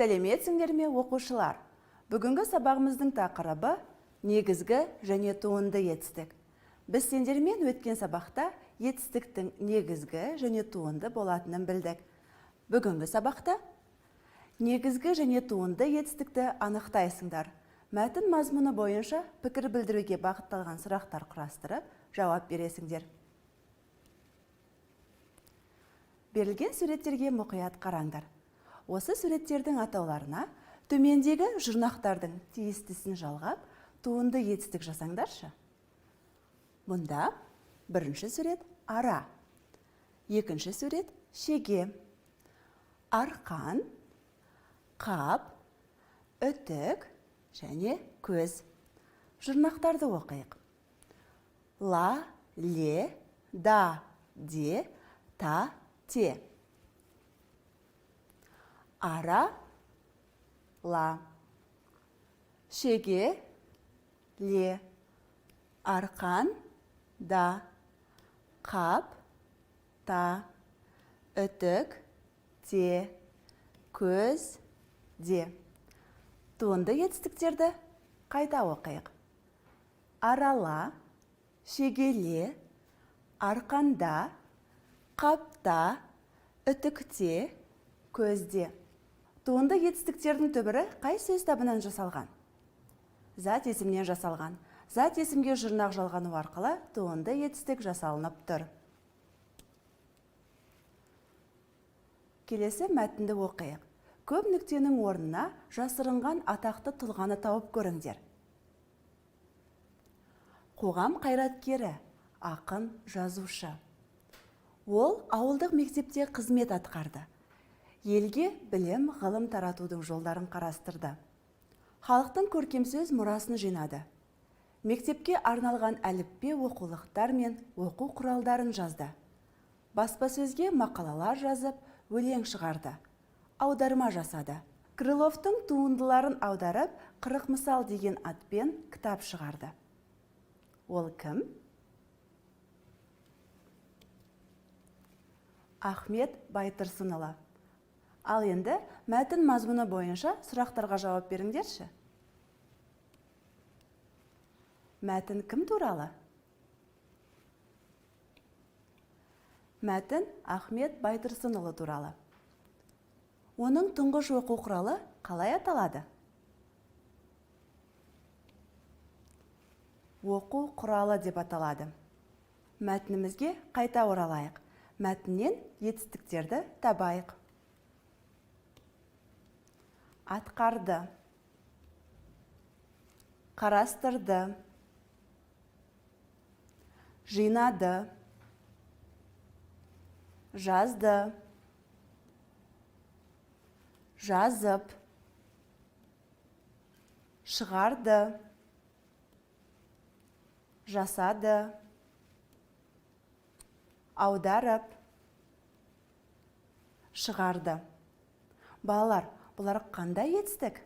Сәлеметсіңдер ме, оқушылар? Бүгінгі сабағымыздың тақырыбы негізгі және туынды етістік. Біз сендермен өткен сабақта етістіктің негізгі және туынды болатынын білдік. Бүгінгі сабақта негізгі және туынды етістікті анықтайсыңдар. Мәтін мазмұны бойынша пікір білдіруге бағытталған сұрақтар құрастырып, жауап бересіңдер. Берілген суреттерге мұқият қараңдар. Осы суреттердің атауларына төмендегі жұрнақтардың тиістісін жалғап, туынды етістік жасаңдаршы. Бұнда бірінші сурет ара, екінші сурет шеге, арқан, қап, үтік және көз. Жұрнақтарды оқиық. Ла, ле, да, де, та, те. Ара, ла. Шеге, ле. Арқан, да. Қап, та. Үтік, те. Көз, де. Туынды етістіктерді қайта оқиық. Арала, шегеле, арқанда, қапта, үтікте, көзде. Туынды етістіктердің түбірі қай сөз табынан жасалған? Зат есімнен жасалған. Зат есімге жұрнақ жалғану арқылы туынды етістік жасалынып тұр. Келесі мәтінді оқиық. Көп нүктенің орнына жасырынған атақты тұлғаны тауып көріңдер. Қоғам қайраткері, ақын, жазушы. Ол ауылдық мектепте қызмет атқарды. Елге білім, ғылым таратудың жолдарын қарастырды. Халықтың көркемсөз мұрасын жинады. Мектепке арналған әліппе оқулықтар мен оқу құралдарын жазды. Баспасөзге мақалалар жазып, өлең шығарды. Аударма жасады. Крыловтың туындыларын аударып, 40 мысал деген атпен кітап шығарды. Ол кім? Ахмет Байтұрсынұлы. Ал енді мәтін мазмұны бойынша сұрақтарға жауап беріңдерші. Мәтін кім туралы? Мәтін Ахмет Байтұрсынұлы туралы. Оның тұңғыш оқу құралы қалай аталады? Оқу құралы деп аталады. Мәтінімізге қайта оралайық. Мәтіннен етістіктерді табайық. Атқарды, қарастырды, жинады, жазды, жазып, шығарды, жасады, аударып, шығарды. Балалар, бұлар қандай етістік?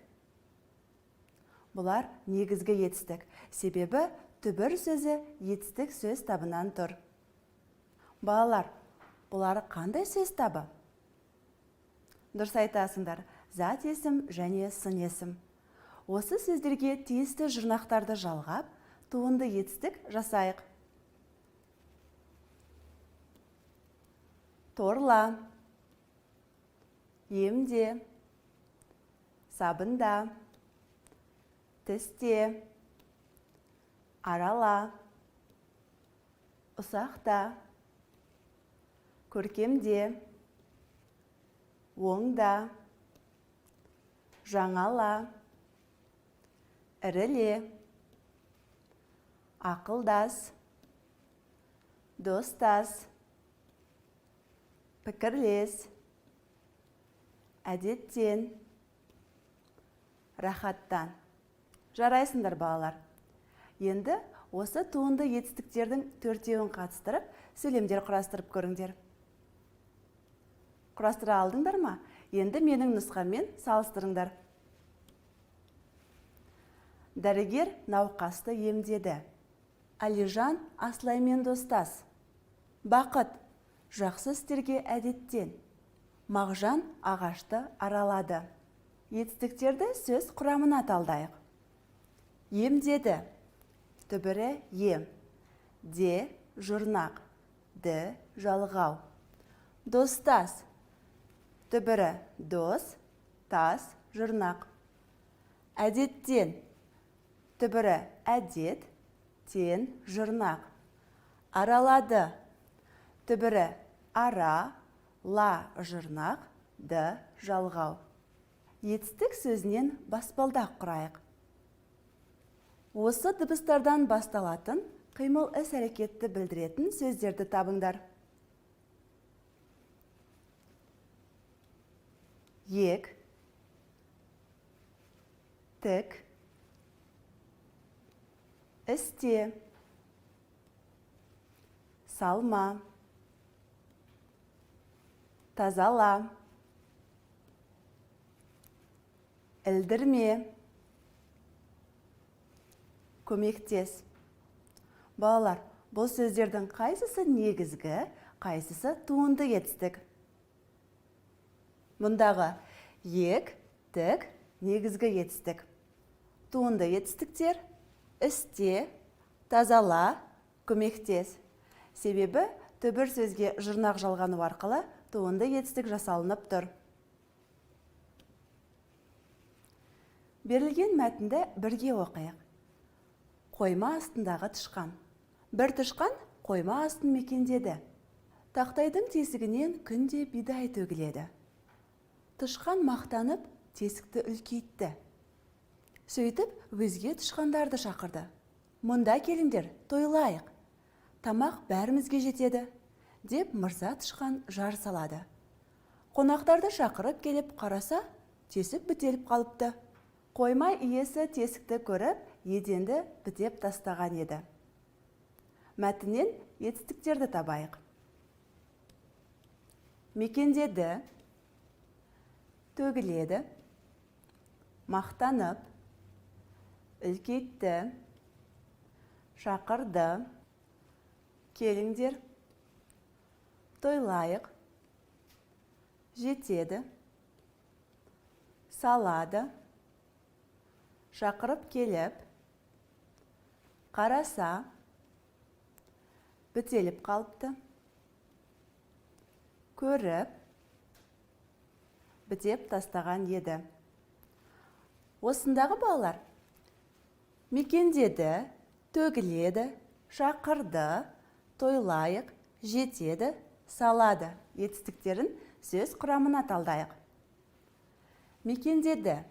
Бұлар негізгі етістік. Себебі түбір сөзі етістік сөз табынан тұр. Балалар, бұлар қандай сөз табы? Дұрыс айтасыңдар, зат есім және сын есім. Осы сөздерге тиісті жұрнақтарды жалғап, туынды етістік жасайық. Торла, емде, сабында, тісте, арала, ұсақта, көркемде, оңда, жаңала, іріле, ақылдас, достас, пікірлес, әдеттен, рахаттан. Жарайсыңдар, балалар. Енді осы туынды етістіктердің төртеуін қатыстырып, сөйлемдер құрастырып көріңдер. Құрастыра алдыңдар ма? Енді менің нұсқаммен салыстырыңдар. Дәрігер науқасты емдеді. Алижан Аслаймен достас. Бақыт, жақсы істерге әдеттен. Мағжан ағашты аралады. етістіктерді сөз құрамына талдайық. Емдеді, түбірі ем, де жұрнақ, ді жалғау. Достас, түбірі дос, тас жұрнақ. Әдеттен, түбірі әдет, тен жұрнақ. Аралады, түбірі ара, ла жұрнақ, ды жалғау. Етістік сөзінен баспалдақ құрайық. Осы дыбыстардан басталатын қимыл іс-әрекетті білдіретін сөздерді табыңдар. Ек, тік, істе, салма, тазала, ілдірме, көмектес. Балалар, бұл сөздердің қайсысы негізгі, қайсысы туынды етістік? Мұндағы ек, тік, негізгі етістік. Туынды етістіктер істе, тазала, көмектес. Себебі түбір сөзге жұрнақ жалғану арқылы туынды етістік жасалынып тұр. Берілген мәтінді бірге оқиық. Қойма астындағы тышқан. Бір тышқан қойма астын мекендеді. Тақтайдың тесігінен күнде бидай төгіледі. Тышқан мақтанып, тесікті үлкейтті. Сөйтіп, өзге тышқандарды шақырды. Мұнда келіңдер, тойлайық. Тамақ бәрімізге жетеді, деп мырза тышқан жар салады. Қонақтарды шақырып келіп қараса, тесік бітеліп қалыпты. Қойма иесі тесікті көріп, еденді бітеп тастаған еді. Мәтіннен етістіктерді табайық. Мекендеді, төгіледі, мақтанып, үлкейтті, шақырды, келіңдер, тойлайық, жетеді, салады, шақырып келіп, қараса, бітеліп қалыпты, көріп, бітеп тастаған еді. Осындағы балалар мекендеді, төгіледі, шақырды, тойлайық, жетеді, салады етістіктерін сөз құрамына талдайық. Мекендеді,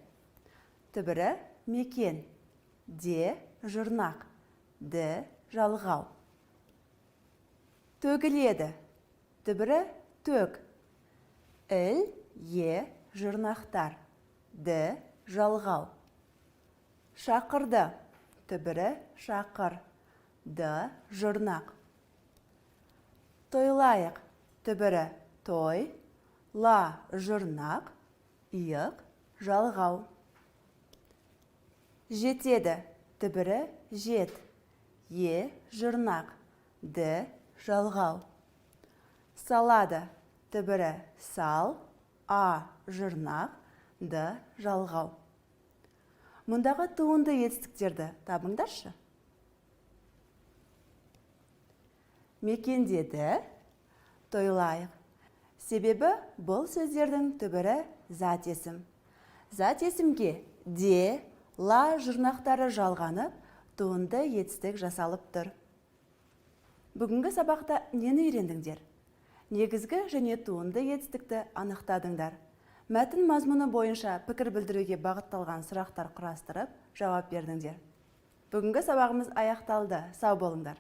түбірі мекен, де жұрнақ, ді жалғау. Төгіледі, түбірі төк, іл, е жұрнақтар, ді жалғау. Шақырды, түбірі шақыр, ды жұрнақ. Тойлайық, түбірі той, ла жұрнақ, иық жалғау. Жетеді, түбірі жет, е жұрнақ, ді жалғау. Салады, түбірі сал, а жұрнақ, ды жалғау. Мұндағы туынды етістіктерді табыңдаршы. Мекендеді, тойлайық. Себебі бұл сөздердің түбірі зат есім. Зат есімге де, ла жұрнақтары жалғанып, туынды етістік жасалып тұр. Бүгінгі сабақта нені үйрендіңдер? Негізгі және туынды етістікті анықтадыңдар. Мәтін мазмұны бойынша пікір білдіруге бағытталған сұрақтар құрастырып, жауап бердіңдер. Бүгінгі сабағымыз аяқталды. Сау болыңдар.